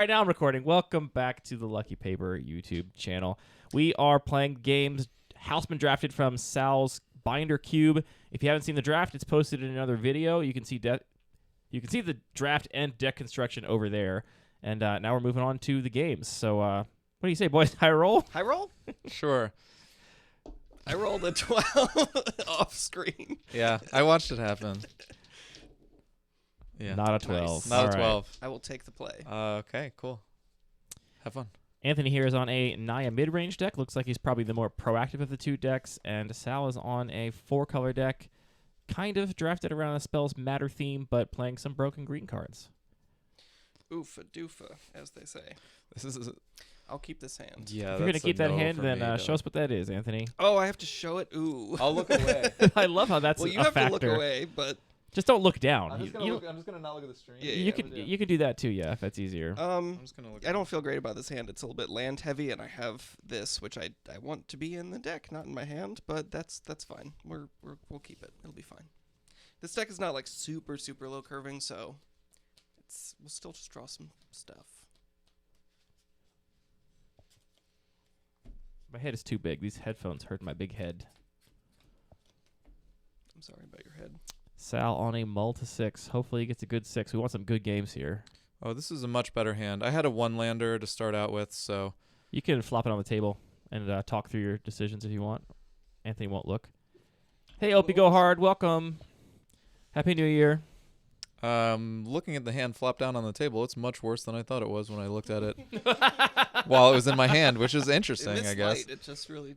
Right now I'm recording. Welcome back to the Lucky Paper YouTube channel. We are playing games Housman drafted from Sal's Bindercube. If you haven't seen the draft, it's posted in another video. You can see the draft and deck construction over there. And now we're moving on to the games. So what do you say, boys? High roll? High roll? Sure. I rolled a 12 off screen. Yeah, I watched it happen. Yeah. Not a 12. Nice. Not All a 12. I will take the play. Okay, cool. Have fun. Anthony here is on a Naya Midrange deck. Looks like he's probably the more proactive of the two decks. And Sal is on a 4-color deck. Kind of drafted around a spells matter theme, but playing some broken green cards. Oofa doofa, as they say. This is I'll keep this hand. yeah. If you're going to that's a keep that no hand, for then me, show us what that is, Anthony. Oh, I have to show it? Ooh. I'll look away. I love how that's well, you a have factor. to look away, but... Just don't look down. I'm You- just gonna you look. I'm just gonna not look at the stream. Yeah, you can do that too, yeah, if that's eeasier. I'm just gonna look. I don't feel great about this hand. It's a little bit land heavy, and I have this, which I want to be in the deck, not in my hand, but that's fine. We'll keep it. It'll be fine. This deck is not like super low curving, so we'll still just draw some stuff. My head is too big. These headphones hurt my big head. I'm sorry about your head. Sal on a mull to 6. Hopefully he gets a good 6. We want some good games here. Oh, this is a much better hand. I had a 1-lander to start out with, so You can flop it on the table and talk through your decisions if you want. Anthony won't look. Hey, Opie, go hard. Welcome. Happy New Year. looking at the hand flop down on the table, it's much worse than I thought it was when I looked at it while it was in my hand, which is interesting, In this I guess. light, it just really...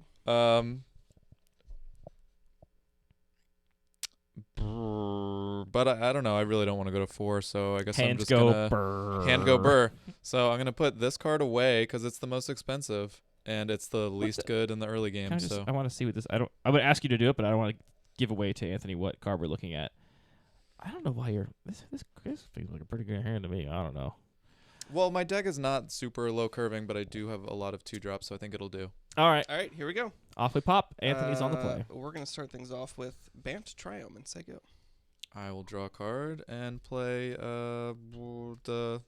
But I don't know. I really don't want to go to 4, so I guess I'm Hands just go gonna burr. hand go burr. So I'm gonna put this card away because it's the most expensive and it's the least good in the early game. Can I, just, So I want to see what this... I would ask you to do it, but I don't want to give away to Anthony what card we're looking at. I don't know why you're... This feels like a pretty good hand to me. I don't know. well, my deck is not super low curving, but I do have a lot of 2-drops, so I think it'll do. All right. All right, here we go. Off we pop. Anthony's on the play. We're going to start things off with Bant Triome and say go. I will draw a card and play the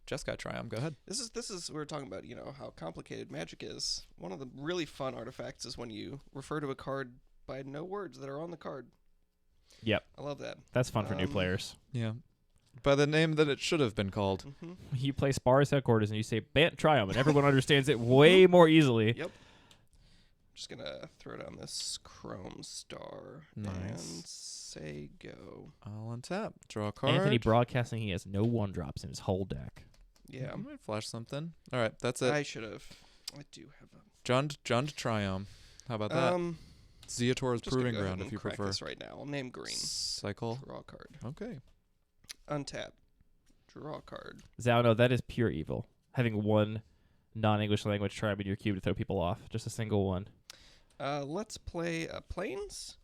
Jeskai Triumph. Go ahead. This is we were talking about, you know, how complicated Magic is. One of the really fun artifacts is when you refer to a card by no words that are on the card. Yep. I love that. That's fun for new players. Yeah. By the name that it should have been called. Mm-hmm. You play Spar's Headquarters and you say Bant Triumph, and everyone understands it way more easily. Yep. Just going to throw down this Chrome Star and Nice. say go. I'll untap. Draw a card. Anthony broadcasting he has no 1-drops in his whole deck. Yeah. I might flash something. All right, that's it. I should have. I do have a... John to Triumph. How about that? Zeator's just gonna Proving go ahead Ground, and if you crack prefer. this right now. I'll name green. Cycle. Draw a card. Okay. Untap. Draw a card. Zao, no, that is pure evil. Having one non-English language tribe in your cube to throw people off. Just a single one. Let's play Plains.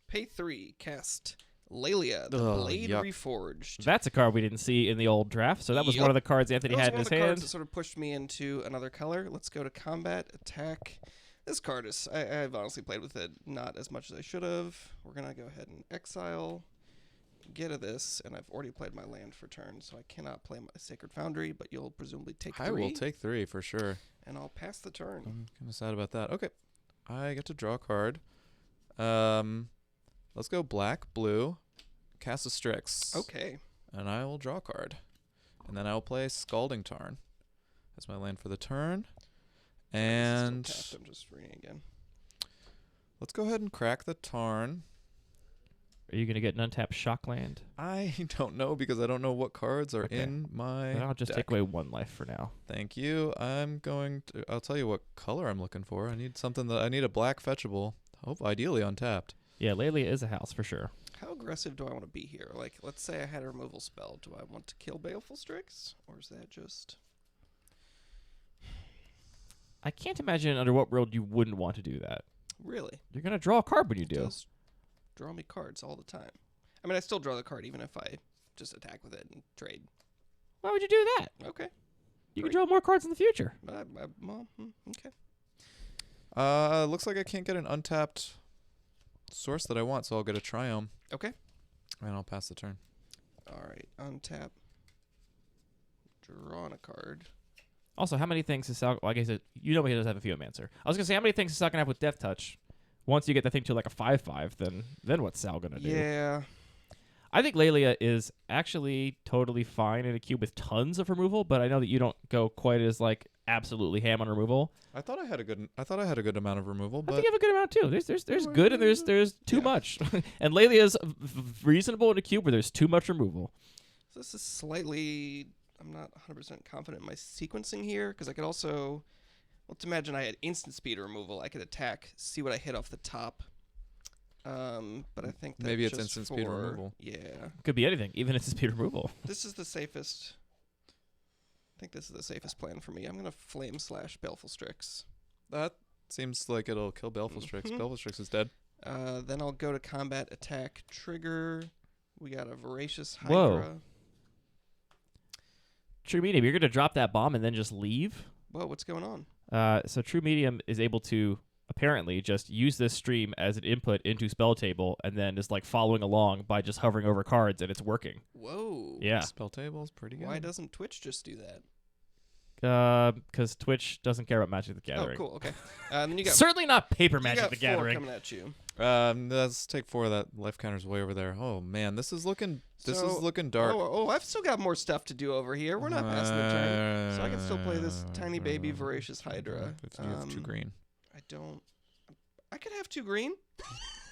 Pay 3. Cast Lelia, the Ugh, Blade yuck. Reforged. That's a card we didn't see in the old draft, so that was Yup. one of the cards Anthony That was had in one his of the cards hand. that sort of pushed me into another color. Let's go to combat, attack. This card is... I've honestly played with it not as much as I should have. We're going to go ahead and exile. Get of this, and I've already played my land for turn, so I cannot play my Sacred Foundry, but you'll presumably take 3. I will take 3 for sure. And I'll pass the turn. I'm kind of sad about that. Okay. I get to draw a card. Let's go black, blue, cast a Strix. Okay. And I will draw a card. And then I will play Scalding Tarn as my land for the turn. And This is still tapped. I'm just reading again. let's go ahead and crack the Tarn. Are you going to get an untapped shock land? I don't know because I don't know what cards are Okay. in my Then I'll just deck. take away 1 life for now. Thank you. I'll tell you what color I'm looking for. I need a black fetchable. Hope ideally untapped. Yeah, Lelia is a house for sure. How aggressive do I want to be here? Like, let's say I had a removal spell. Do I want to kill Baleful Strix? Or is that just... I can't imagine under what world you wouldn't want to do that. Really? You're going to draw a card when you It do. does draw me cards all the time. I mean, I still draw the card even if I just attack with it and trade. Why would you do that? Okay. You Great. can draw more cards in the future. Well, okay. Looks like I can't get an untapped source that I want, so I'll get a Triumph. Okay. And I'll pass the turn. All right. Untap. drawing a card. Also, how many things is Sal? Like I said, you know he does have a Geomancer. I was gonna say, how many things is Sal gonna have with Death Touch? Once you get the thing to like a 5/5, then what's Sal gonna do? Yeah. I think Lelia is actually totally fine in a cube with tons of removal, but I know that you don't go quite as like absolutely ham on removal. I thought I had a good amount of removal, I but think you have a good amount too. There's good and there's too much, and Lelia is reasonable in a cube where there's too much removal. So this is slightly. I'm not 100% confident in my sequencing here because I could also. Let's imagine I had instant speed removal. I could attack, see what I hit off the top. But I think that maybe it's just instant speed for- removal. Could be anything, even if it's speed removal. This is the safest. I think this is the safest plan for me. I'm gonna Flame Slash Baleful Strix. That seems like it'll kill Baleful Strix. Mhm. Baleful Strix is dead. Then I'll go to combat, attack, trigger. We got a Voracious Hydra. Whoa. True Medium, you're gonna drop that bomb and then just leave? Whoa, what's going on? So True Medium is able to apparently just use this stream as an input into Spell Table and then is like following along by just hovering over cards, and it's working. Whoa. Yeah. Spell table's pretty good. Why doesn't Twitch just do that? Because Twitch doesn't care about Magic the Gathering. Oh, cool. Okay. Then you got Certainly not paper you Magic got the 4 Gathering. coming at you. Let's take 4 of that life counter's way over there. Oh man, this is looking dark. Oh, I've still got more stuff to do over here. We're not passing the turn, so I can still play this tiny baby Voracious Hydra. If you have 2 green. I don't. I could have 2 green.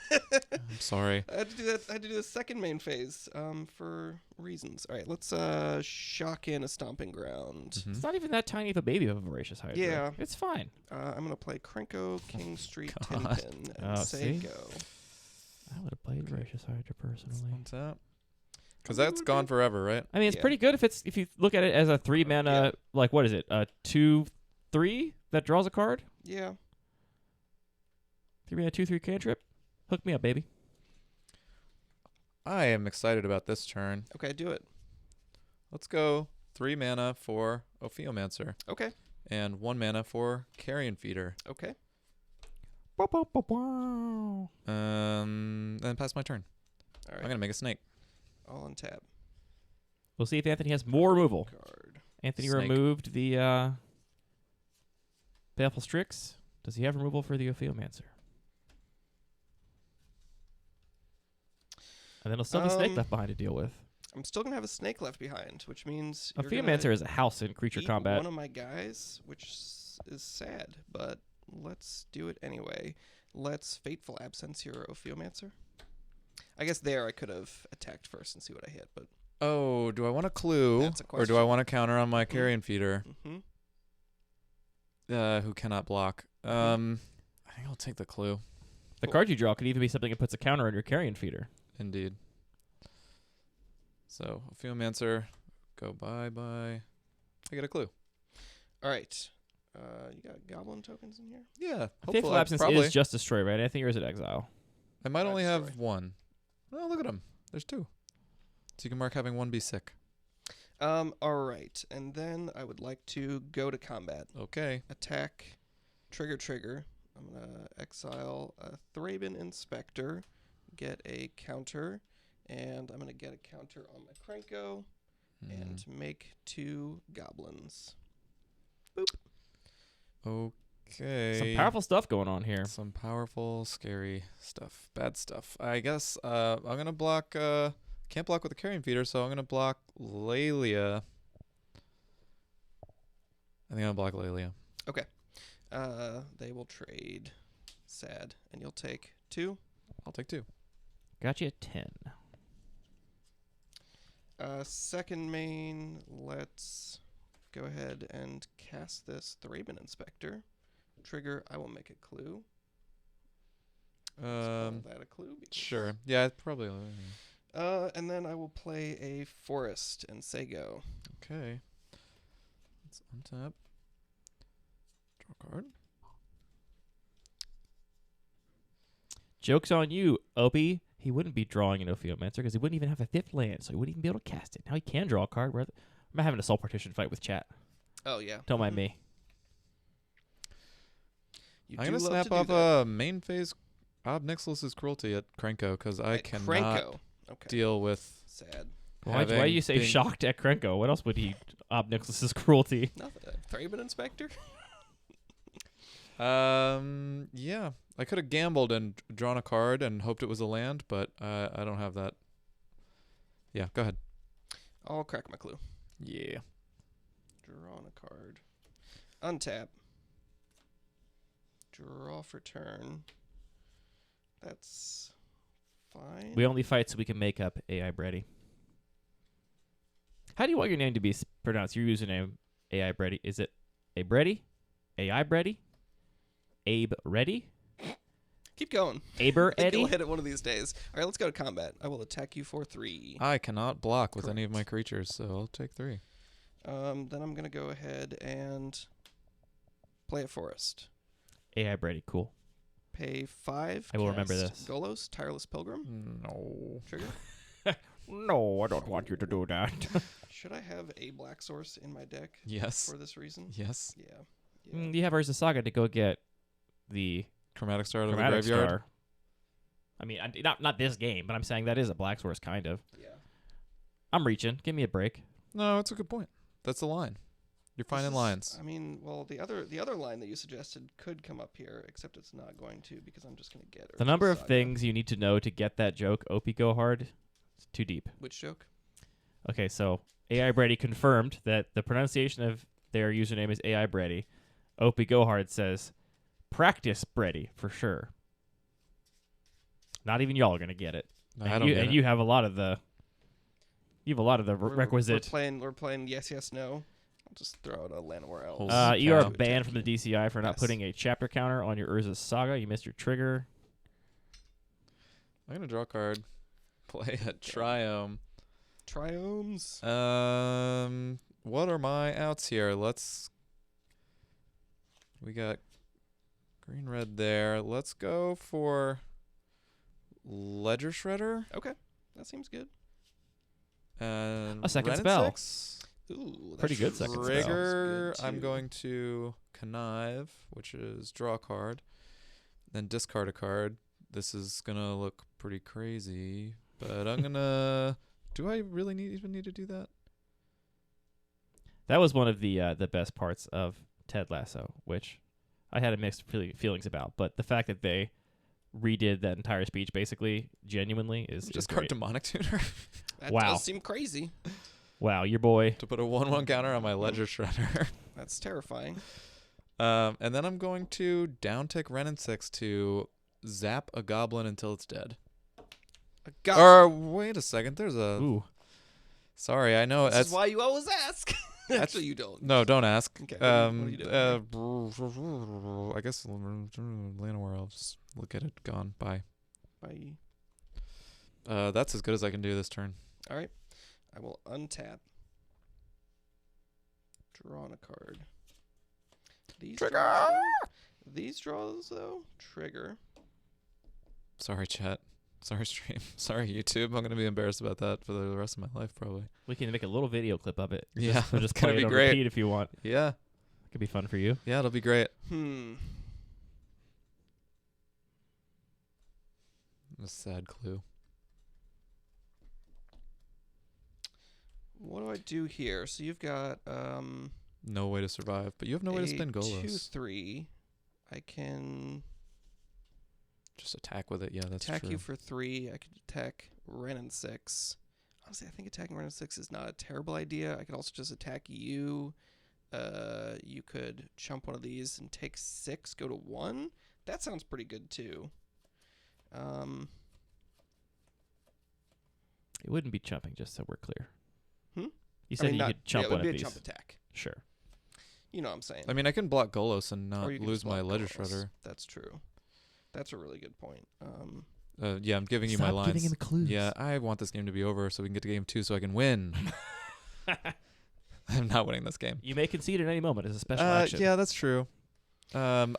I'm sorry. I had to do that. I had to do the second main phase for reasons. All right, let's shock in a Stomping Ground. It's not even that tiny of a baby of a Voracious Hydra. Yeah. It's fine. I'm gonna play Krenko, King Street, God. Tenpin, and See? Seiko. I would have played Voracious Hydra personally. Because that's gone forever, right? I mean, it's Yeah. pretty good if you look at it as a 3 mana, like what is it? 2/3 that draws a card? Yeah. 3 mana 2/3 cantrip? Hook me up, baby. I am excited about this turn. Okay, do it. Let's go 3 mana for Ophiomancer Okay. and 1 mana for Carrion Feeder. Okay. Then pass my turn. All I'm right. gonna make a snake. All on tab. We'll see if Anthony has more removal. Card. Anthony Snake. removed the Baleful Strix. Does he have removal for the Ophiomancer? And then he'll still have a snake left behind to deal with. I'm still gonna have a snake left behind, which means you're gonna Ophiomancer is a house in creature eat combat. one of my guys, which is sad, but let's do it anyway. Let's Fateful Absence your Ophiomancer. I guess there I could have attacked first and see what I hit, but Oh, do I want a clue That's a or do I question. want to counter on my Carrion Feeder? mm-hmm. Who cannot block? I think I'll take the clue. The card you draw could even be something that puts a counter on your Carrion Feeder. Indeed. So, Ophiomancer, go bye-bye. I get a clue. All right. You got Goblin tokens in here? Yeah, Fateful hopefully. Absence Probably. is just destroy, right? Anthony, or is it exile? I might only have Destroy. 1. Oh, look at him. There's 2. So you can mark having 1 be sick. All right. And then I would like to go to combat. Okay. Attack, trigger. I'm going to exile a Thraben Inspector, get a counter, and I'm going to get a counter on my Krenko, and make 2 goblins. Boop. Okay. Some powerful stuff going on here. Some powerful, scary stuff. Bad stuff. I guess I'm going to block... can't block with the Carrion Feeder, so I'm going to block Lelia. I think I'll block Lelia. Okay. They will trade. Sad. And you'll take 2. I'll take 2. Got you at 10. Second main, let's go ahead and cast this Thraben Inspector. Trigger, I will make a clue. Let's call that a clue. because- Sure. Yeah, probably. And then I will play a Forest and Sego. Okay. Let's untap. Draw a card. Joke's on you, Opie. He wouldn't be drawing an Ophiomancer because he wouldn't even have a 5th land, so he wouldn't even be able to cast it. Now he can draw a card. I'm having a soul partition fight with chat. Oh, yeah. Don't mind me. You I'm do going to love snap to do off that. a main phase Ob Nixilis' Cruelty at Krenko because I At cannot Krenko. Okay. deal with Sad. Why do having you say been- shocked at Krenko? What else would he op Nicholas's cruelty? Nothing. Thraben Inspector? Yeah. I could have gambled and drawn a card and hoped it was a land, but I don't have that. Yeah, go ahead. I'll crack my clue. Yeah. Draw on a card. Untap. Draw for turn. That's fine. We only fight so we can make up AI Brady. How do you want your name to be pronounced? Your username, AI Brady. Is it A Brady? AI Brady? Abe Ready? Keep going. Aber I think you'll Eddie? hit it one of these days. All right, let's go to combat. I will attack you for 3. I cannot block with any of my creatures, so I'll take 3. Then I'm going to go ahead and play a forest. AI Brady, cool. Pay 5. I will remember cast this. Golos, Tireless Pilgrim. No. Trigger. No, I don't want you to do that. Should I have a black source in my deck Yes. for this reason? Yes. Yeah. You have Urza Saga to go get the Chromatic Star out of the Chromatic graveyard. Star. I mean, not this game, but I'm saying that is a black source, kind of. Yeah. I'm reaching. Give me a break. No, it's a good point. That's the line. You're finding lines. I mean, well, the other line that you suggested could come up here, except it's not going to because I'm just going to get it. The number of things you need to know to get that joke, Opie Go Hard, it's too deep. Which joke? Okay, so AI Brady confirmed that the pronunciation of their username is AI Brady. Opie Go Hard says, practice Brady for sure. Not even y'all are going to get it. I And don't you, get and it. you have a lot of the requisite. We're playing yes, no. I'll just throw out a Llanowar Elves. Holy You are cow. banned from the DCI for not Yes. putting a chapter counter on your Urza Saga. You missed your trigger. I'm going to draw a card. Play a Triome. Triomes. What are my outs here? We got green, red there. Let's go for Ledger Shredder. Okay, that seems good. And A second Ren and spell. 6. Ooh, that Pretty good sure second spell. sounds Trigger. good, I'm too. going to Connive, which is draw a card, then discard a card. This is gonna look pretty crazy, but I'm gonna. Do I really even need to do that? That was one of the best parts of Ted Lasso, which I had a mixed feelings about. But the fact that they redid that entire speech basically genuinely is Discard great. Demonic Tutor That Wow. does seem crazy. Wow, your boy. to put a 1/1 counter on my Ledger Shredder. That's terrifying. And then I'm going to downtick Ren and 6 to zap a goblin until it's dead. Or wait a second, there's a. Ooh. Sorry, I know This that's is why you always ask. Actually, you don't. no. Don't ask. Okay, what are you doing? I guess Llanowar. I'll just look at it. Gone. Bye. Bye. That's as good as I can do this turn. All right. I will untap. Draw on a card. Trigger! These draws, though, trigger. Sorry, chat. Sorry, stream. Sorry, YouTube. I'm gonna be embarrassed about that for the rest of my life, probably. We can make a little video clip of it. Yeah, We'll just it's gonna play it be on great. repeat if you want. Yeah, Could be fun for you. yeah, it'll be great. A sad clue. What do I do here? So you've got No way to survive, but you have no way to spin Golos. 2/3. I can Just attack with it. Yeah, that's attack true. you for 3. I could attack Ren and 6. Honestly, I think attacking Ren and 6 is not a terrible idea. I could also just attack you. You could chump one of these and take 6, go to 1. That sounds pretty good too. It wouldn't be chumping, just so we're clear. Hmm? You said you not, could chump yeah, it one would be of a these. chump attack. Sure. You know what I'm saying. I mean, I can block Golos and not Or you can lose just my block Ledger Golos. Shredder. That's true. That's a really good point. Yeah, I'm giving you my Stop lines. giving him clues. Yeah, I want this game to be over so we can get to game 2 so I can win. I'm not winning this game. You may concede at any moment as a special action. Yeah, that's true. I'm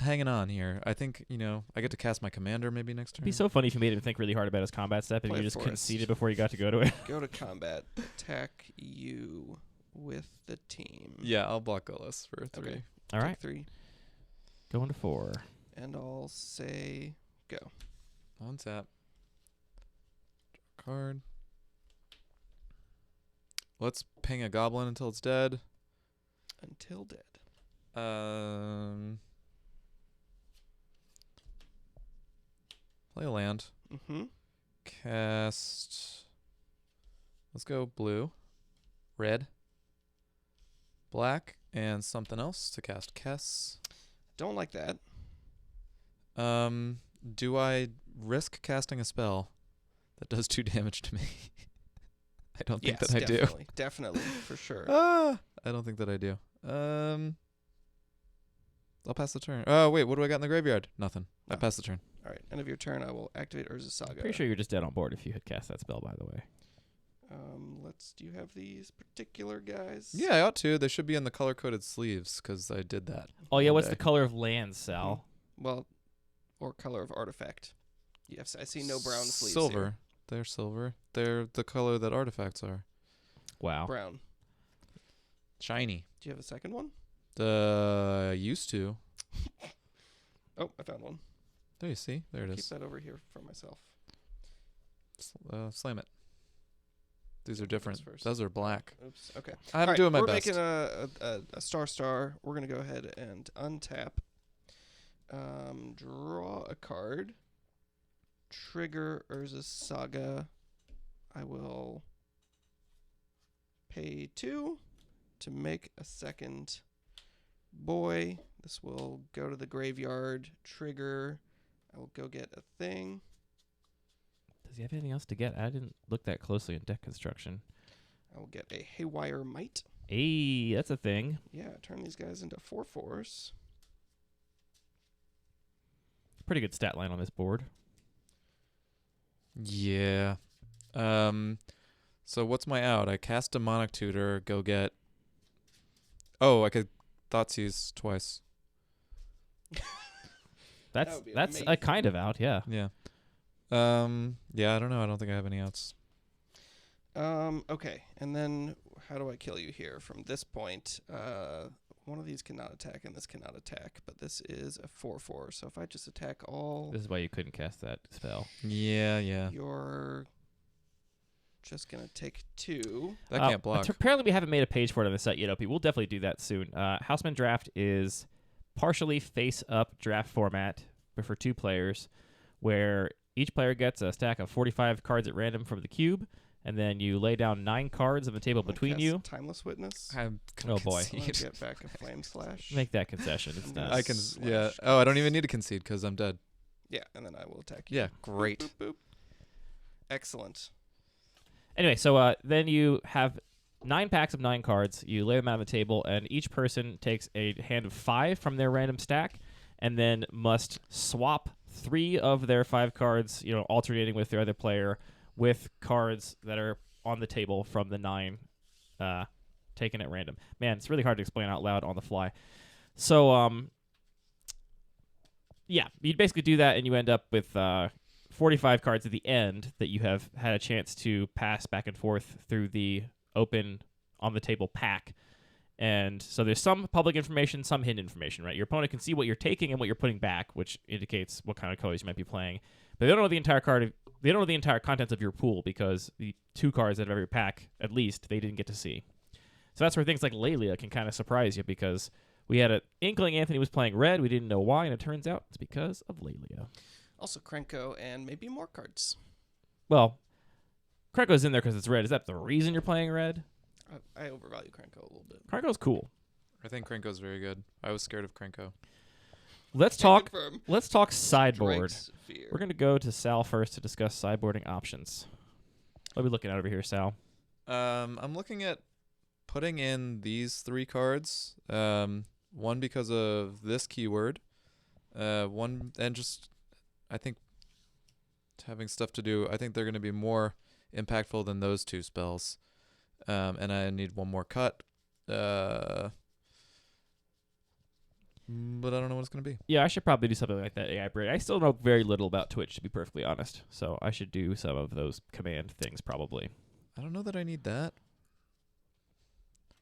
hanging on here. I think, I get to cast my commander maybe next turn. It'd be so funny if you made him think really hard about his combat step and Play you just Forest. conceded before you got to go to it. Go to combat. Attack you with the team. Yeah, I'll block Golos for 3. Okay. All Take right. 3. Going to 4. And I'll say go. On tap. Draw a card. let's ping a goblin until it's dead. Until dead. Play a land. Mm-hmm. Cast. Let's go blue, red, black, and something else to cast Kess. Don't like that. Do I risk casting a spell that does 2 damage to me? I don't think that I do. Definitely, for sure. I don't think that I do. I'll pass the turn. Oh, wait, what do I got in the graveyard? Nothing. I pass the turn. All right, end of your turn, I will activate Urza's Saga. Pretty sure you're just dead on board if you had cast that spell, by the way. Do you have these particular guys? Yeah, I ought to. They should be in the color-coded sleeves because I did that. Oh, yeah, one what's day. the color of lands, Sal? Well, or color of artifact. Yes, I see no brown sleeves Silver. here. They're silver. They're the color that artifacts are. Wow. Brown. Shiny. Do you have a second one? Used to. Oh, I found one. There you see. There it Keep is. that over here for myself. Slam it. These are different. First. Those are black. Oops. Okay. I'm All doing my we're best. We're making a star. We're gonna go ahead and untap. Draw a card. Trigger Urza's Saga. I will pay 2 to make a second boy. This will go to the graveyard. Trigger. I will go get a thing. Does he have anything else to get? I didn't look that closely in deck construction. I will get a Haywire Might. Hey, that's a thing. Yeah, turn these guys into 4/4s. Pretty good stat line on this board. Yeah. So what's my out? I cast Demonic Tutor. Go get. Oh, I could Thoughtseize twice. That's would be a amazing. kind of out, yeah. Yeah. Yeah, I don't know. I don't think I have any outs. Okay, and then how do I kill you here from this point? One of these cannot attack and this cannot attack, but this is a 4/4. So if I just attack all, This is why you couldn't cast that spell. Yeah. you're just gonna take 2. That can't block. Apparently, we haven't made a page for it on the site yet, OP. We'll definitely do that soon. Housman Draft is partially face-up draft format, but for 2 players, where each player gets a stack of 45 cards at random from the cube, and then you lay down 9 cards on the table between you. Timeless Witness. I'm Oh, boy. I'm gonna get back a Flame Slash. Make that concession. It's I'm not. gonna I can. slash Yeah. Oh, I don't even need to concede because I'm dead. Yeah, and then I will attack you. Yeah. Great. Boop, boop, boop. Excellent. Anyway, so then you have 9 packs of 9 cards. You lay them out on the table, and each person takes a hand of 5 from their random stack, and then must swap 3 of their 5 cards, alternating with their other player, with cards that are on the table from the 9 taken at random. Man, it's really hard to explain out loud on the fly. So, yeah, you basically do that, and you end up with 45 cards at the end that you have had a chance to pass back and forth through the open on the table pack. And so there's some public information, some hidden information, right? Your opponent can see what you're taking and what you're putting back, which indicates what kind of colors you might be playing. But they don't know the entire card. They don't know the entire contents of your pool because the 2 cards out of every pack, at least, they didn't get to see. So that's where things like Lelia can kind of surprise you because we had an inkling Anthony was playing red. We didn't know why, and it turns out it's because of Lelia. Also Krenko and maybe more cards. Well, Krenko's in there because it's red. Is that the reason you're playing red? I overvalue Krenko a little bit. Krenko's cool. I think Krenko's very good. I was scared of Krenko. Let's Can talk. confirm. Let's talk sideboard. Drake's Fear. We're gonna go to Sal first to discuss sideboarding options. What are we looking at over here, Sal? I'm looking at putting in these 3 cards. One because of this keyword. One and just I think having stuff to do. I think they're going to be more impactful than those 2 spells. And I need one more cut. But I don't know what it's going to be. Yeah, I should probably do something like that AI braid. I still know very little about Twitch, to be perfectly honest. So I should do some of those command things probably. I don't know that I need that.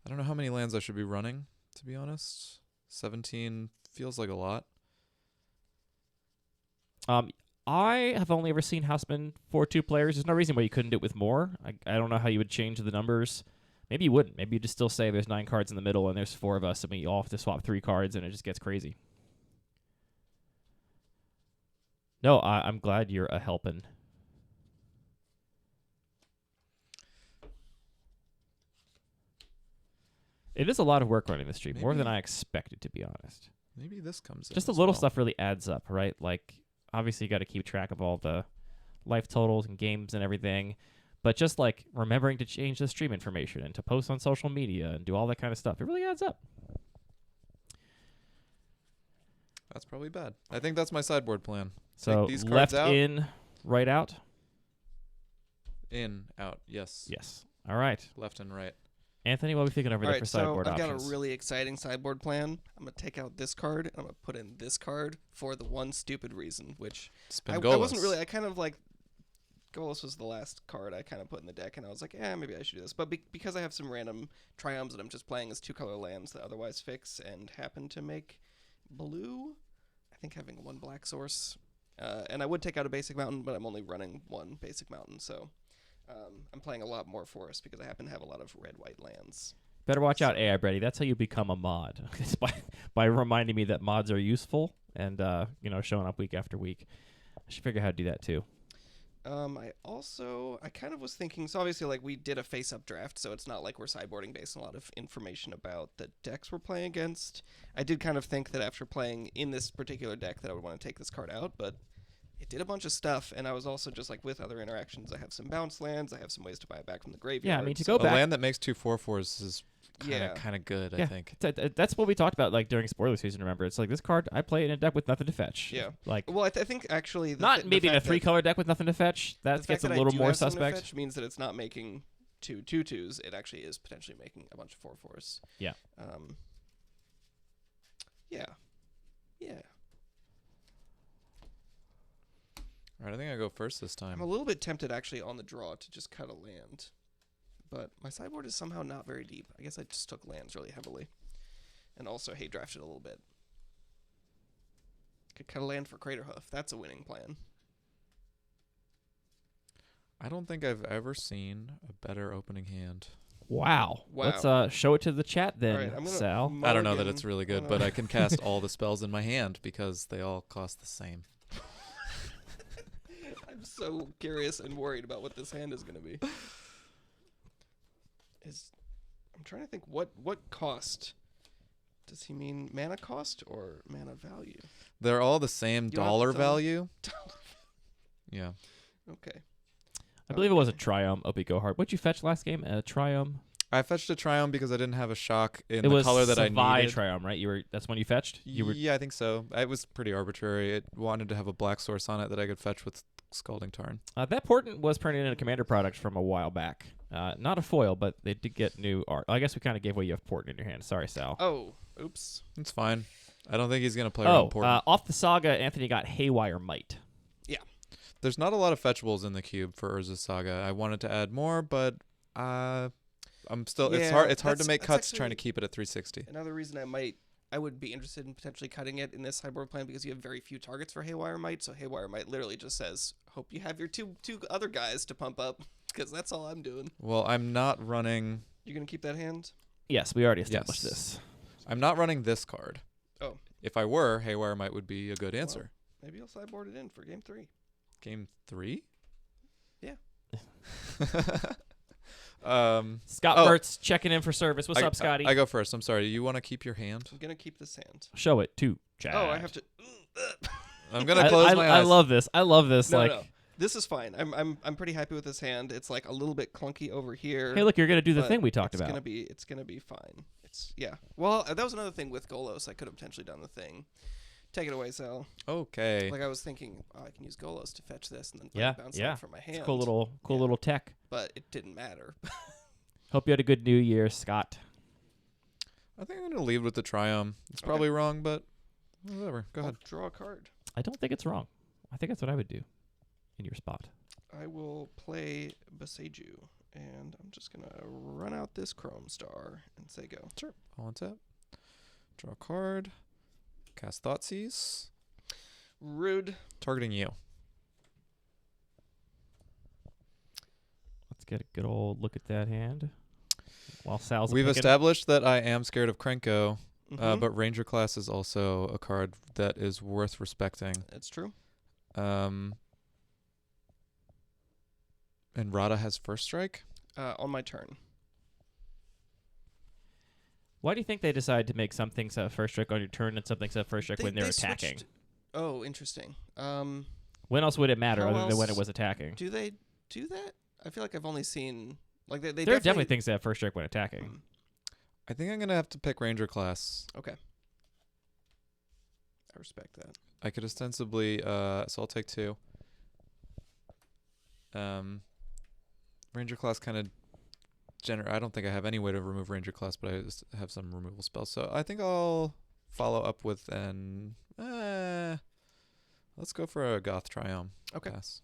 I don't know how many lands I should be running, to be honest. 17 feels like a lot. I have only ever seen Housman for 2 players. There's no reason why you couldn't do it with more. I don't know how you would change the numbers Maybe you wouldn't. Maybe you just still say there's 9 cards in the middle and there's 4 of us and we all have to swap 3 cards and it just gets crazy. No, I'm glad you're a helping. It is a lot of work running the stream, more than I expected, to be honest. Maybe this comes in. Just the as little well. stuff really adds up, right? Like, obviously, you got to keep track of all the life totals and games and everything. But just like remembering to change the stream information and to post on social media and do all that kind of stuff, it really adds up. That's probably bad. I think that's my sideboard plan. So Take these cards left out. in, right out? In, out. Yes. Yes. All right. Left and right. Anthony, what are we thinking over All there right, for sideboard so I've options? got a really exciting sideboard plan. I'm going to take out this card, and I'm going to put in this card for the one stupid reason, which I wasn't really, I kind of like, Golos was the last card I kind of put in the deck, and I was like, maybe I should do this. But because I have some random Triomes that I'm just playing as 2-color lands that otherwise fix and happen to make blue, I think having 1 black source, and I would take out a basic mountain, but I'm only running 1 basic mountain, so I'm playing a lot more forest because I happen to have a lot of red-white lands. Better watch out, AI Brady. That's how you become a mod. It's by reminding me that mods are useful and showing up week after week. I should figure out how to do that too. I kind of was thinking, so obviously like we did a face-up draft, so it's not like we're sideboarding based on a lot of information about the decks we're playing against. I did kind of think that after playing in this particular deck that I would want to take this card out, but it did a bunch of stuff, and I was also just like with other interactions, I have some bounce lands, I have some ways to buy it back from the graveyard. Yeah, I mean, to so go back. A land that makes 2 4/4s is kind of good, Yeah, I think. That's what we talked about like during spoiler season. Remember, it's like this card I play in a deck with nothing to fetch. Yeah. like Well, I think actually not maybe in a 3-color deck with nothing to fetch. the That fact gets a that I little do more have something to suspect. fetch means that it's not making 2 2/2s. It actually is potentially making a bunch of 4/4s. Yeah. Yeah. Yeah. All right, I think I go first this I'm time. a little bit tempted actually on the draw to just cut a land, but my sideboard is somehow not very deep. I guess I just took lands really heavily, and also hay drafted a little bit. Could cut a land for Craterhoof. That's a winning plan. I don't think I've ever seen a better opening hand. Wow. Let's show it to the chat then, All right, I'm gonna Sal. I don't know that mulligan. it's really good, but I can cast all the spells in my hand because they all cost the same. I'm so curious and worried about what this hand is going to be. I'm trying to think what cost. Does he mean mana cost or mana value? They're all the same You don't have dollar to tell me. value. Yeah. Okay. I believe it was a Triome. Opie Gohart. What'd you fetch last game? A Triome? I fetched a Triome because I didn't have a shock in It the was color that I Savai needed. Triome, right? That's when you fetched? Yeah, I think so. It was pretty arbitrary. It wanted to have a black source on it that I could fetch with Scalding Tarn. That portent was printed in a Commander product from a while back. Not a foil, but they did get new art. I guess we kind of gave away you have portent in your hand. Sorry, Sal. Oh, oops. It's fine. I don't think he's going to play around important. Off the Saga, Anthony got Haywire Might. There's not a lot of fetchables in the cube for Urza's Saga. I wanted to add more, but I'm still. It's Yeah, hard to make that's cuts trying to actually- keep it at 360. Another reason I would be interested in potentially cutting it in this sideboard plan because you have very few targets for Haywire Might. So Haywire Might literally just says, "Hope you have your two other guys to pump up," because that's all I'm doing. Well, I'm not running. You gonna keep that hand? Yes, we already established Yes. this. I'm not running this card. Oh. If I were, Haywire Might would be a good answer. Maybe I'll sideboard it in for game 3. Game 3? Yeah. Scott Oh. Mertz checking in for service. What's up, Scotty? I go first. I'm sorry. You want to keep your hand? I'm gonna keep this hand. Show it to chat. Oh, I have to. I'm gonna close my eyes. I love this. I love this. No. This is fine. I'm pretty happy with this hand. It's like a little bit clunky over here. Hey, look, you're gonna do the but thing we talked about. It's gonna be fine. Yeah. Well, that was another thing with Golos. I could have potentially done the thing. Take it away, Sal. Okay. Like I was thinking, I can use Golos to fetch this and then bounce yeah. it from my hand. It's cool little tech. But it didn't matter. Hope you had a good New Year, Scott. I think I'm gonna leave with the Triumph. It's probably wrong, but whatever. Go ahead. Draw a card. I don't think it's wrong. I think that's what I would do in your spot. I will play Beseju, and I'm just gonna run out this Chrome Star and say go. Sure. All on tap. Draw a card. Cast Thoughtseize. Rude. Targeting you. Let's get a good old look at that hand. While Sal's We've picking. established that I am scared of Krenko, Mhm. but Ranger class is also a card that is worth respecting. That's true. And Rada has first strike. On my turn. Why do you think they decide to make some things have first strike on your turn and some things have first strike when they're attacking? Switched. Oh, interesting. When else would it matter How other than when it else was attacking? Do they do that? I feel like I've only seen like they There are definitely things that have first strike when attacking. Mm, I think I'm going to have to pick Ranger class. okay. I respect that. I could ostensibly, so I'll take 2. Ranger class kind of I don't think I have any way to remove Ranger class, but I just have some removal spells. So I think I'll follow up with an, let's go for a Goth Triumph. Okay. Pass.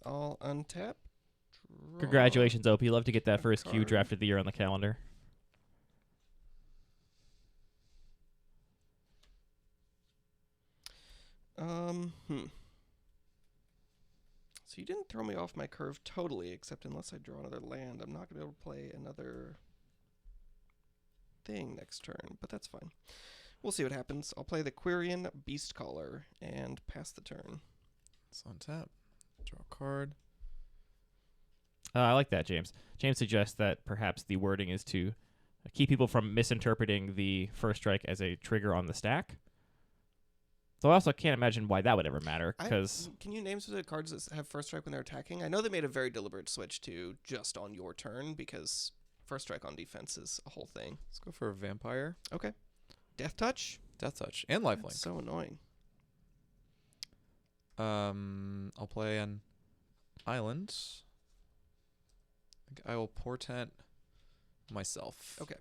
I'll untap. Draw Congratulations, OP. Love to get that first Q card. draft of the year on the calendar. So you didn't throw me off my curve totally, except unless I draw another land, I'm not going to be able to play another thing next turn, but that's fine. We'll see what happens. I'll play the Quirion Beastcaller and pass the turn. It's on tap. Draw a card. I like that, James. James suggests that perhaps the wording is to keep people from misinterpreting the first strike as a trigger on the stack. Though I also can't imagine why that would ever matter, because... Can you name some of the cards that have first strike when they're attacking? I know they made a very deliberate switch to just on your turn, because first strike on defense is a whole thing. Let's go for a Vampire. Okay. Death Touch? Death Touch. And Lifelink. That's so annoying. I'll play an Island. I think I will portent myself. Okay.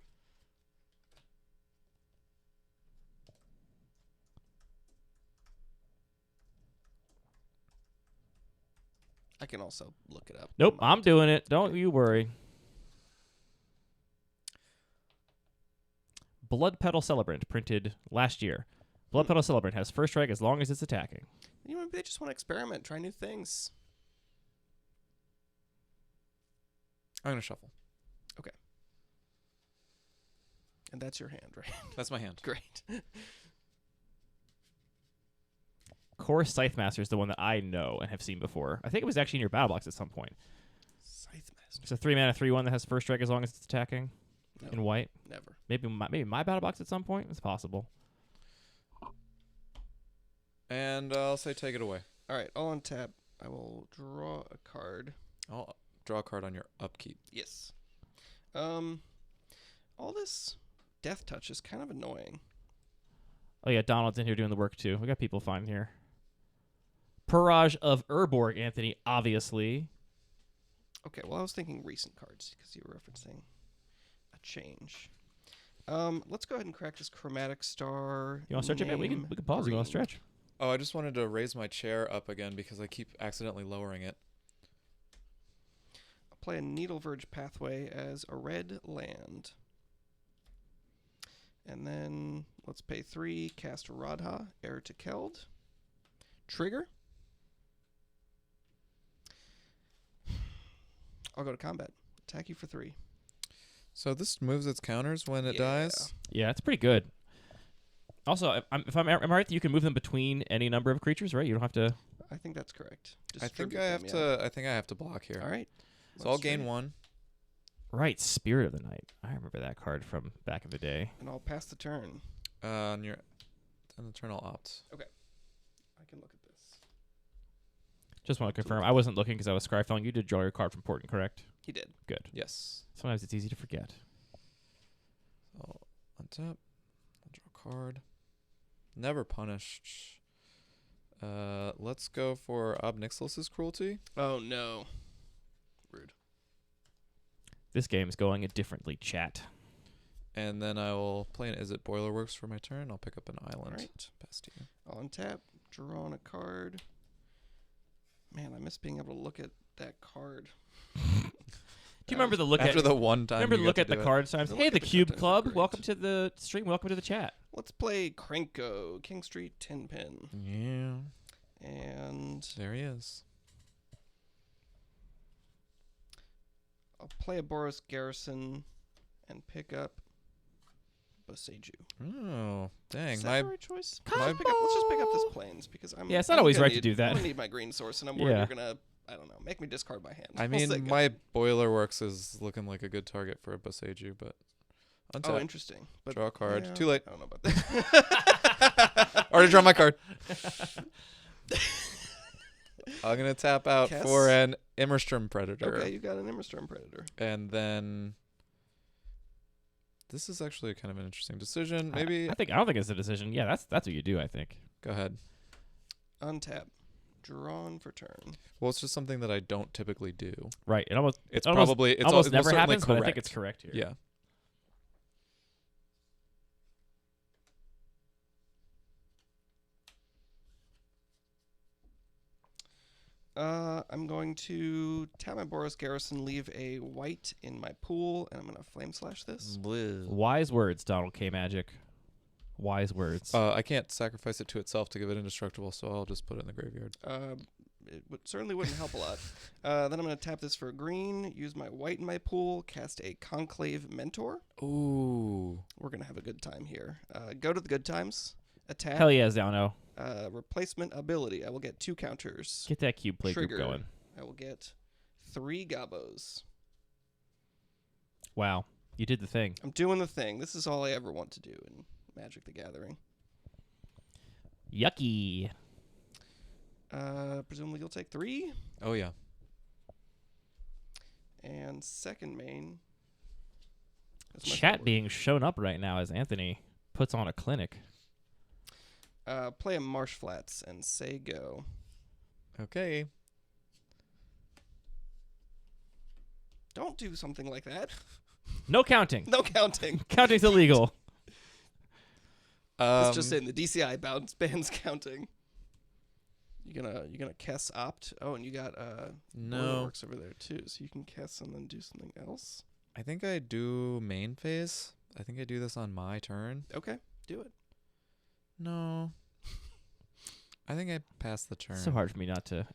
I can also look it up. Nope, I'm doing it. Don't you worry. Blood Petal Celebrant, printed last year. Blood Petal Celebrant has first strike as long as it's attacking. You know, maybe they just want to experiment, try new things. I'm going to shuffle. And that's your hand, right? That's my hand. Great. Core Scythe Master is the one that I know and have seen before. I think it was actually in your battle box at some point. Scythe Master. It's a 3-mana 3/1 that has first strike as long as it's attacking No, in white. never. Maybe my battle box at some point. It's possible. And I'll say take it away. All right, I'll untap. I will draw a card. I'll draw a card on your upkeep. Yes. All this Death Touch is kind of annoying. Oh yeah, Donald's in here doing the work too. We got people fine here. Purage of Urborg, Anthony, obviously. Okay, well, I was thinking recent cards because you were referencing a change. Let's go ahead and crack this Chromatic Star. You want to stretch it, man? We can pause. You want to green. stretch? Oh, I just wanted to raise my chair up again because I keep accidentally lowering it. I'll play a Needle Verge Pathway as a red land. And then let's pay 3, cast Radha, Heir to Keld. Trigger. I'll go to combat. Attack you for 3. So this moves its counters when it Yeah. dies? Yeah, it's pretty good. Also, am I right that you can move them between any number of creatures, right? You don't have to... I think that's correct. I think Distribute I have them, yeah. to. I think I have to block here. All right. So I'll gain 1. Right, Spirit of the Night. I remember that card from back in the day. And I'll pass the turn. On the turn I'll opt. I can look at this. Just want to confirm. I wasn't looking because I was scryfilling. You did draw your card from Portland, correct? He did. Good. Yes. Sometimes it's easy to forget. I'll untap. I'll draw a card. Never punished. Let's go for Obnixilus's Cruelty. Oh, no. Rude. This game's going differently, chat. And then I will play an Is It Boilerworks for my turn. I'll pick up an island. All right. Pass to you. I'll untap. Draw on a card. Man, I miss being able to look at that card. Do you remember the look After at... the one time Remember you to look got at to the do it. cards times? The Hey, look the at the Cube cards is Club. great. Welcome to the stream. Welcome to the chat. Let's play Krenko, King Street, Tin Pin. Yeah. And There he is. I'll play a Boros Garrison and pick up Boseiju. Oh, dang. Is that the right choice? my- Let's just pick up this plains because I'm. Yeah, it's not I'm always gonna right to need- do that. I'm gonna need my green source, and I'm worried Yeah. you're gonna. I don't know. Make me discard my hand. I We'll say mean, go. my Boiler Works is looking like a good target for a Boseiju, but Oh, untap. interesting. But Draw a card. yeah, Too late. I don't know about that. Already drawn my card. I'm gonna tap out Kess? for an Immerstrom Predator. Okay, you got an Immerstorm Predator. And then this is actually kind of an interesting decision. Maybe I don't think it's a decision. Yeah, that's what you do. I think. go ahead. Untap. Drawn for turn. Well, it's just something that I don't typically do. Right. It almost It's almost, probably it's almost it's never certainly happens, but I think correct. it's correct here. Yeah. I'm going to tap my Boros Garrison, leave a white in my pool, and I'm going to flame slash this. Wise words, Donald K. Magic. Wise words. I can't sacrifice it to itself to give it indestructible, so I'll just put it in the graveyard. Certainly wouldn't help a lot. Then I'm going to tap this for a green, use my white in my pool, cast a Conclave Mentor. Ooh. We're going to have a good time here. Go to the good times. Attack. Hell yeah, Zauno. Replacement ability. I will get 2 counters. Get that cube play group Trigger. going. I will get 3 Gabos. Wow. You did the thing. I'm doing the thing. This is all I ever want to do in Magic the Gathering. Yucky. Presumably you'll take 3. Oh yeah. And second main. That's my Chat forward. being shown up right now as Anthony puts on a clinic. Play a Marsh Flats and say go. Okay. Don't do something like that. No counting. No counting. Counting's illegal. It's just in the DCI bans counting. You gonna Kess opt? Oh, and you got No. works over there too, so you can Kess and then do something else. I think I do main phase. I think I do this on my turn. Okay, do it. No. I think I pass the turn. It's so hard for me not to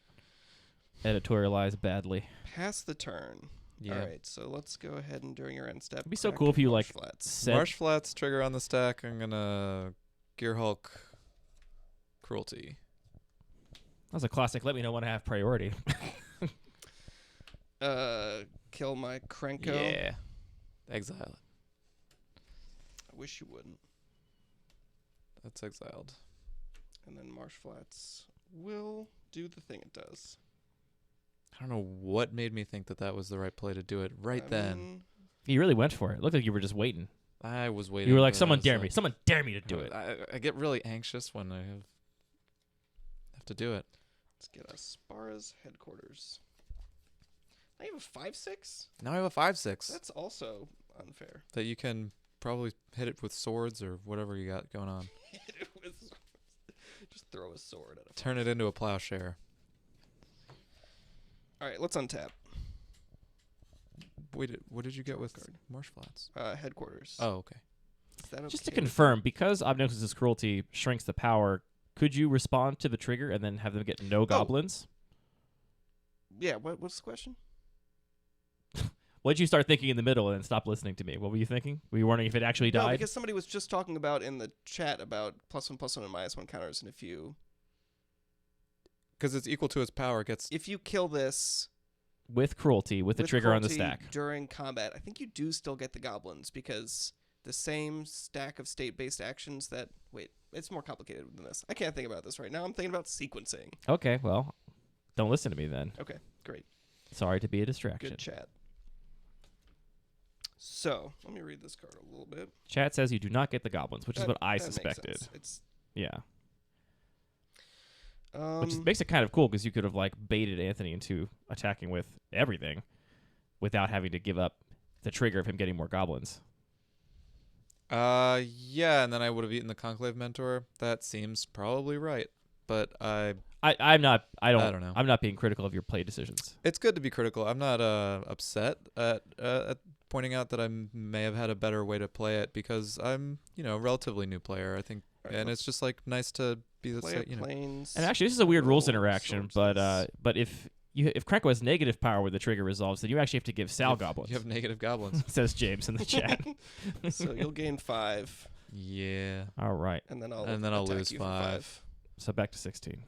editorialize badly. Pass the turn. Yeah. All right, so let's go ahead and during your end step. It'd be so crack cool if you, Marsh like, Flats. Said, Marsh Flats trigger on the stack. I'm gonna Gear Hulk Cruelty. That was a classic. Let me know when I have priority. Kill my Krenko. Yeah. Exile it. I wish you wouldn't. That's exiled. And then Marsh Flats will do the thing it does. I don't know what made me think that that was the right play to do it right then. You really went for it. It looked like you were just waiting. I was waiting. You were like, but I someone was dare like- me. Someone dare me to do it. I get really anxious when I have to do it. Let's get us Spara's headquarters. Now you have a 5/6? Now I have a 5/6 That's also unfair. that you can probably hit it with swords or whatever you got going on. Just throw a sword at a. Turn it into a plowshare. All right, let's untap. Wait, what did you get with Card. Marsh Flats? Headquarters. Oh, okay. Is that Just to okay? confirm, because Obnoxis' cruelty shrinks the power, could you respond to the trigger and then have them get no goblins? Yeah. What's the question? What did you start thinking in the middle and then stop listening to me? What were you thinking? Were you wondering if it actually No, died? because somebody was just talking about in the chat about +1/+1 and -1 counters, and if you Because it's equal to its power. It gets kill this With cruelty, with the trigger on the cruelty stack. during combat, I think you do still get the goblins because the same stack of state-based actions that it's more complicated than this. I can't think about this right now. I'm thinking about sequencing. Okay, well, don't listen to me then. Okay, great. Sorry to be a distraction. Good chat. So, let me read this card a little bit. Chat says you do not get the goblins, which is what I That makes suspected. sense. It's Yeah. Which makes it kind of cool because you could have baited Anthony into attacking with everything without having to give up the trigger of him getting more goblins. yeah, and then I would have eaten the Conclave Mentor. That seems probably right. But I'm not I don't know. I'm not being critical of your play decisions. It's good to be critical. I'm not upset at pointing out that I may have had a better way to play it because I'm, a relatively new player, I think. All right, And it's just nice to be the play same, planes. And actually, this is a weird rules roll interaction, swords. but if if Krenko has negative power when the trigger resolves, then you actually have to give Sal goblins. You have negative goblins. Says James in the chat. So you'll gain 5, Yeah. All right. and then I'll I'll attack lose you for 5. So back to 16.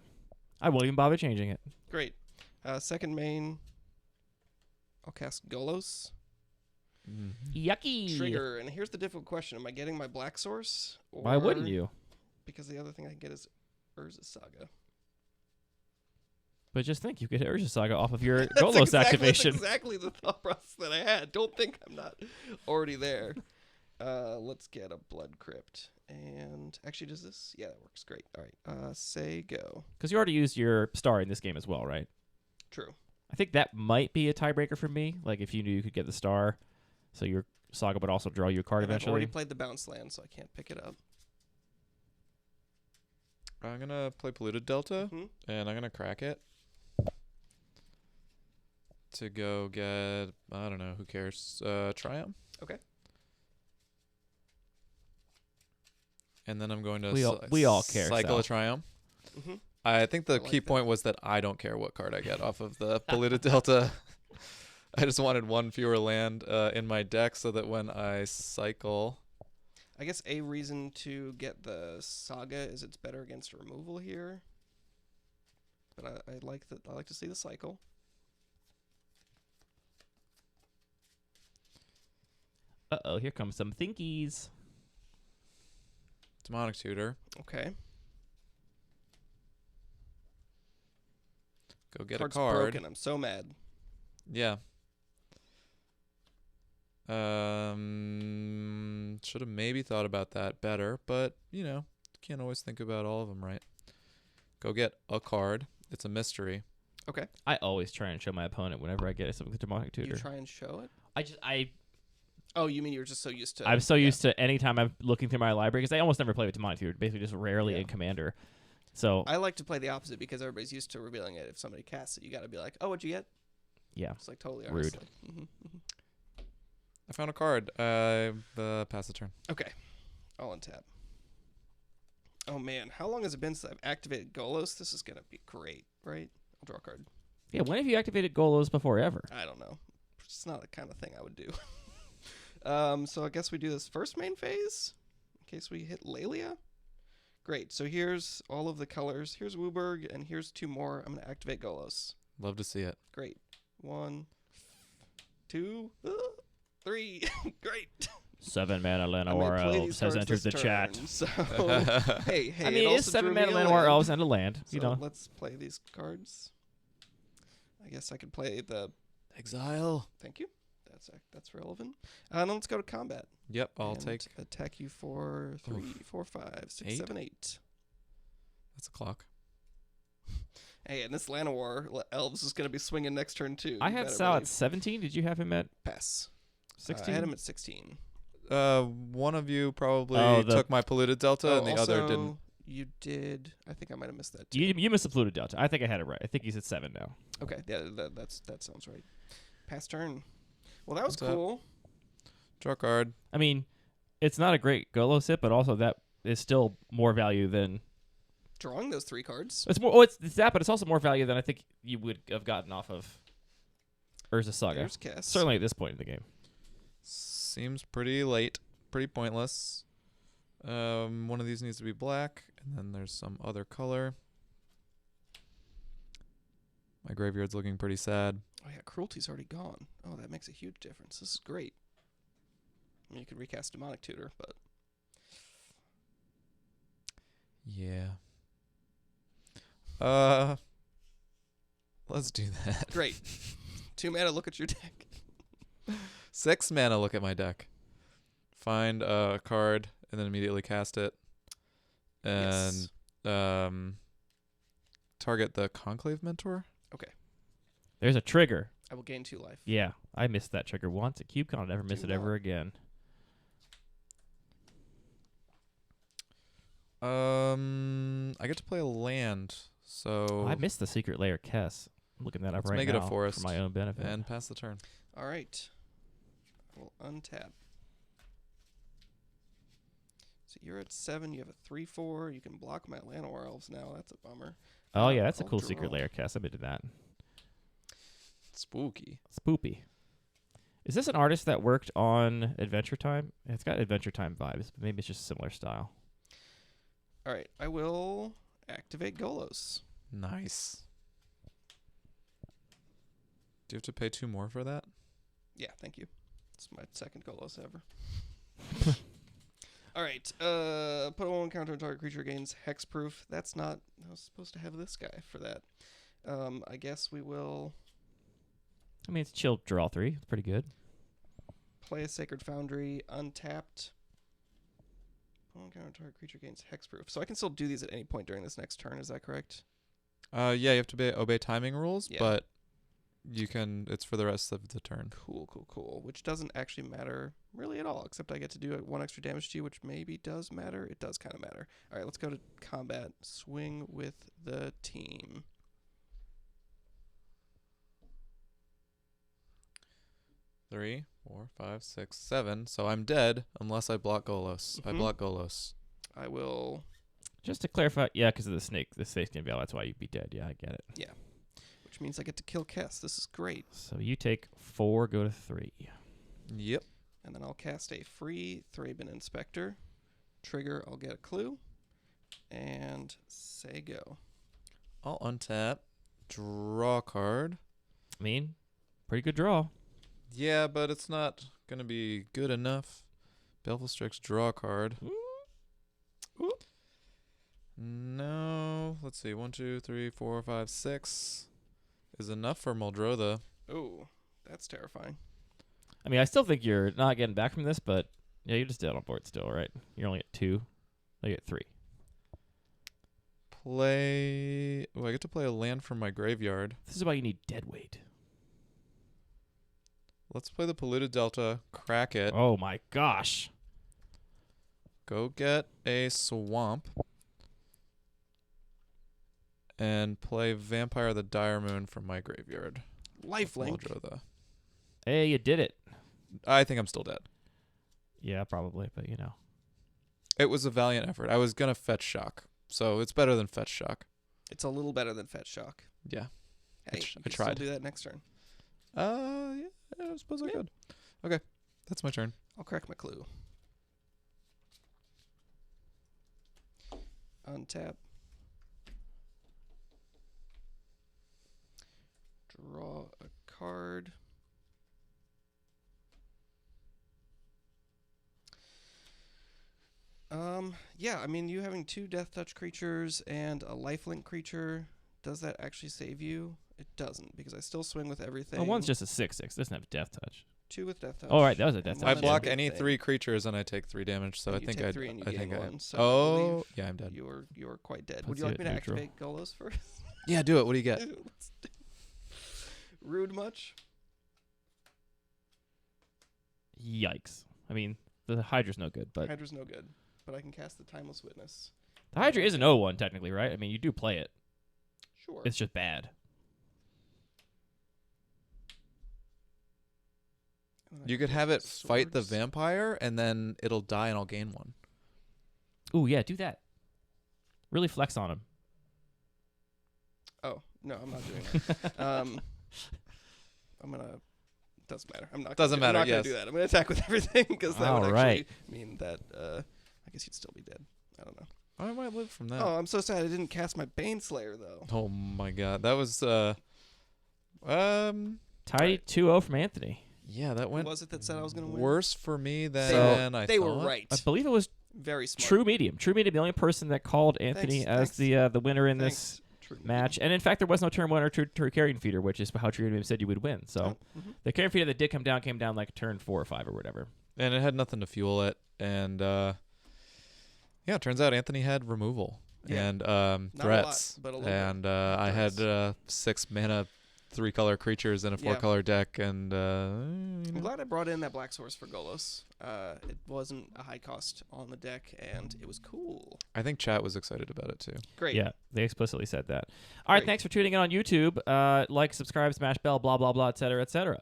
I won't even bother changing it. Great. Second main, I'll cast Golos. Yucky. Trigger, and here's the difficult question: am I getting my black source? Or Why wouldn't you? Because the other thing I can get is Urza Saga. But just think, you get Urza Saga off of your That's Golos activation. That's exactly the thought process that I had. Don't think I'm not already there. Let's get a Blood Crypt. And actually, does this? Yeah, that works great. All right. Say go. Because you already used your star in this game as well, right? True. I think that might be a tiebreaker for me. Like if you knew you could get the star, so your Saga would also draw you a card And I've eventually. already played the bounce land, so I can't pick it up. I'm going to play Polluted Delta, Mhm. and I'm going to crack it to go get, I don't know, who cares, Triumph. Okay. And then I'm going to we all care, cycle Sal. a Triumph. Mm-hmm. I think the I like key that. point was that I don't care what card I get off of the Polluted Delta. I just wanted one fewer land in my deck so that when I cycle... I guess a reason to get the Saga is it's better against removal here. But I like that. I like to see the cycle. Uh-oh, here comes some thinkies. Demonic Tutor. Okay. Go get Card's a card. broken. I'm so mad. Yeah. Should have maybe thought about that better, but, you know, can't always think about all of them, right? Go get a card. It's a mystery. Okay. I always try and show my opponent whenever I get something with Demonic Tutor. You try and show it. Oh, you mean you're just so used to? I'm so used to any time I'm looking through my library because I almost never play with Demonic Tutor. Basically, just rarely Yeah. in Commander. So I like to play the opposite because everybody's used to revealing it. If somebody casts it, you got to be like, "Oh, what'd you get?" yeah, It's like totally Rude. honestly. Mm-hmm. I found a card. I pass the turn. Okay, I'll untap. Oh man, how long has it been since I've activated Golos? This is gonna be great, right? I'll draw a card. yeah. When have you activated Golos before ever? I don't know. It's not the kind of thing I would do. So I guess we do this first main phase in case we hit Lalia. Great. So here's all of the colors. Here's Wooburg, and here's 2 more. I'm gonna activate Golos. Love to see it. Great. 1, 2, 3. Great. 7 mana I'm Llanowar gonna play Elves these has cards entered this the chat. turn, So hey, I mean, it is 7 mana Llanowar Elves and a land. So You know, let's play these cards. I guess I could play the. Exile. Thank you. That's relevant. And let's go to combat. Yep, I'll and take. attack you for 3, 4, 5, 6, 8? 7, 8. That's a clock. Hey, and this Llanowar Elves is going to be swinging next turn too. I You had better Sal really at 17. Did you have him at pass. 16? I had him at 16. One of you probably Oh, took my Polluted Delta, and the other didn't. also, You did. I think I might have missed that too. You missed the Polluted Delta. I think I had it right. I think he's at 7 now. Okay, yeah, that sounds right. Pass turn. Well, that was What's up? cool. Draw card. I mean, it's not a great Golos hit, but also that is still more value than Drawing those 3 cards. it's more. Oh, it's that, but it's also more value than I think you would have gotten off of Urza Saga. There's Kess. Certainly at this point in the game. Seems pretty late. Pretty pointless. One of these needs to be black, and then there's some other color. My graveyard's looking pretty sad. Oh yeah, Cruelty's already gone. Oh, that makes a huge difference. This is great. I mean, you could recast Demonic Tutor, but Yeah. Let's do that. great. 2 mana. Look at your deck. 6 mana, look at my deck. Find a card and then immediately cast it. And Yes. Target the Conclave Mentor. There's a trigger. I will gain 2 life. Yeah, I missed that trigger once at CubeCon. I'll never miss Do it ever not. again. I get to play a land, so I missed the Secret Lair Kess. I'm looking that up Let's right make it a now forest for my own benefit. and pass the turn. All right. I will untap. So you're at 7. You have a 3/4. You can block my Llanowar Elves now. That's a bummer. Oh yeah, that's a I'll cool Secret draw. Lair Kess. I've been to that. Spooky. Spoopy. Is this an artist that worked on Adventure Time? It's got Adventure Time vibes, but maybe it's just a similar style. All right, I will activate Golos. Nice. Do you have to pay 2 more for that? Yeah, thank you. It's my second Golos ever. All right, put a 1 counter on target creature gains hexproof. That's not... I was supposed to have this guy for that. I guess we will I mean, it's chill draw 3. It's pretty good. play a Sacred Foundry, untapped. Put 1 counter on target creature gains hexproof. So I can still do these at any point during this next turn, is that correct? Yeah, you have to obey timing rules, Yeah. but you can. It's for the rest of the turn. Cool. Which doesn't actually matter really at all, except I get to do 1 extra damage to you, which maybe does matter. It does kind of matter. All right, let's go to combat. Swing with the team. 3, 4, 5, 6, 7. So I'm dead unless I block Golos. I Mhm. block Golos. I will... Just to clarify, yeah, because of the snake. The snake's going to be that's why you'd be dead. Yeah, I get it. Which means I get to kill Kess. This is great. So you take 4, go to 3. Yep. And then I'll cast a free Thraben Inspector. Trigger, I'll get a clue. And say go. I'll untap, draw a card. I mean, pretty good draw. Yeah, but it's not gonna be good enough. Baleful Strix, draw a card. Ooh. No. Let's see. 1, 2, 3, 4, 5, 6 is enough for Muldrotha. Oh, that's terrifying. I mean, I still think you're not getting back from this, but yeah, you're just dead on board still, right? You're only at 2. You get 3. Play. Oh, I get to play a land from my graveyard. This is why you need dead weight. Let's play the Polluted Delta. Crack it. Oh my gosh. Go get a swamp. And play Vampire of the Dire Moon from my graveyard. Lifelink. Muldrotha. Hey, you did it. I think I'm still dead. Yeah, probably, but you know. It was a valiant effort. I was gonna fetch shock, so it's better than fetch shock. It's a little better than Fetch Shock. Yeah. Hey, I you can tried. still do that next turn. Yeah, I suppose I could. Okay, that's my turn. I'll crack my clue. Untap. Draw a card. Yeah, I mean, you having 2 Death Touch creatures and a lifelink creature, does that actually save you? It doesn't, because I still swing with everything. Well, one's just a 6/6. Doesn't have death touch. 2 with Death Touch. Oh, right, that was a death and touch. I one block everything. any 3 creatures and I take 3 damage. So And I you think take I. 3 and you I gain think I. 1. So I Oh, believe yeah, I'm dead. you're quite dead. Puts Would you you like me to at neutral. activate Golos first? Yeah, do it. What do you get? Let's do- Rude much? Yikes. I mean, the Hydra's no good, but Hydra's no good, but I can cast the Timeless Witness. the Hydra is an 0/1 technically, right? I mean, you do play it. Sure. It's just bad. And then I You can could have cast it fight the Swords. vampire and then it'll die and I'll gain 1. Ooh, yeah, do that. Really flex on him. Oh, no, I'm not doing that. I'm going to... Doesn't matter. I'm not Doesn't gonna, matter, I'm not yes. gonna do that. I'm going to attack with everything because that would All actually right. mean that I guess you'd still be dead. I don't know. I might live from that. Oh, I'm so sad I didn't cast my Baneslayer, though. Oh my god, that was Tidy 2-0 from Anthony. yeah, that Who went was it that said I was going to win? worse for me than So- I They thought. were right. I believe it was Very smart. True Medium. True Medium, the only person that called Anthony as Thanks. the winner in this Thanks, True match. And in fact, there was no turn 1 or turn Carrion Feeder, which is how True Medium said you would win. So Mhm. the Carrion Feeder that did come down like turn 4 or 5 or whatever. And it had nothing to fuel it. And yeah, it turns out Anthony had removal Yeah. and Not a lot, threats. but a little bit. And I had Threats. 6 mana, 3 color creatures in a 4 Yeah. color deck. And I'm glad I brought in that black source for Golos. It wasn't a high cost on the deck, and it was cool. I think chat was excited about it too. Great. Yeah, they explicitly said that. All right, Great. thanks for tuning in on YouTube. Like, subscribe, smash bell, blah, blah, blah, et cetera, et cetera.